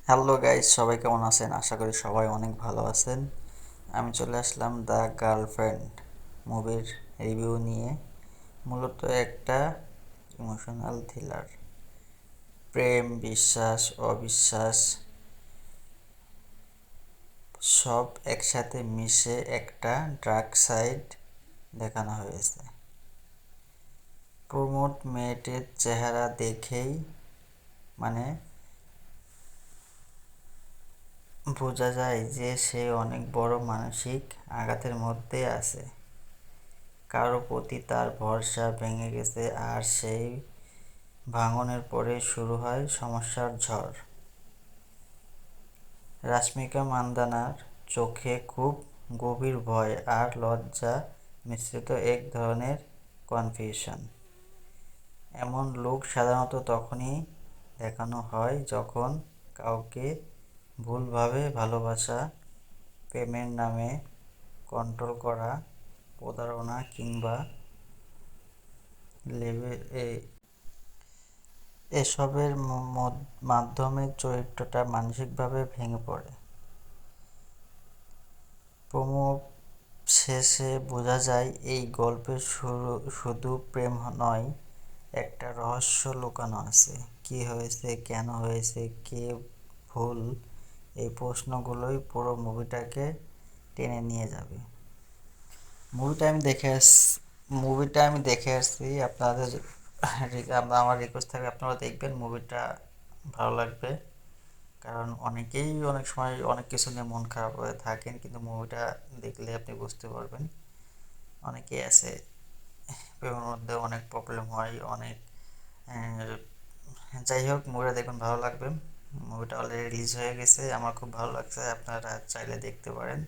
Hello guys, সবাই কেমন আছেন? আশা করি সবাই অনেক ভালো আছেন। আমি চলে আসলাম দ্য গার্লফ্রেন্ড মুভির রিভিউ নিয়ে। মূলত একটা ইমোশনাল থ্রিলার। প্রেম, বিশ্বাস, অবিশ্বাস সব একসাথে মিশে একটা ডার্ক সাইড দেখানো হয়েছে। প্রমোদ মেয়েটির চেহারা দেখেই মানে বোঝা যায় যে সে অনেক বড় মানসিক আঘাতের মধ্যে আছে। কারো প্রতি তার ভরসা ভেঙে গেছে, আর সেই ভাঙনের পরে শুরু হয় সমস্যার ঝড়। রাশ্মিকা মান্দানার চোখে খুব গভীর ভয় আর লজ্জা মিশ্রিত এক ধরনের কনফিউশন। এমন লোক সাধারণত তখনই দেখানো হয় যখন কাউকে ভুলভাবে ভালোবাসা, প্রেমের নামে কন্ট্রোল করা, প্রতারণা কিংবা লেভেল এসবের মাধ্যমে চরিত্রটা মানসিকভাবে ভেঙে পড়ে। প্রোমো শেষে বোঝা যায় এই গল্পের শুধু প্রেম নয়, একটা রহস্য লুকানো আছে। কি হয়েছে, কেন হয়েছে, কে ভুল, এই প্রশ্নগুলোই পুরো মুভিটাকে টেনে নিয়ে যাবে। মুভিটা আমি দেখে আস মুভিটা আমি দেখে আসছি। আপনাদের আমার রিকোয়েস্ট থাকবে আপনারা দেখবেন, মুভিটা ভালো লাগবে। কারণ অনেকেই অনেক সময় অনেক কিছু নিয়ে মন খারাপ হয়ে থাকেন, কিন্তু মুভিটা দেখলে আপনি বুঝতে পারবেন। অনেকেই আছে প্রেমের মধ্যে অনেক প্রবলেম হয়, অনেক যাই হোক, মুভিটা দেখবেন, ভালো লাগবে। মুভিটা অলরেডি রিলিজ হয়ে গেছে, আমার খুব ভালো লাগছে, আপনারা চাইলে দেখতে পারেন।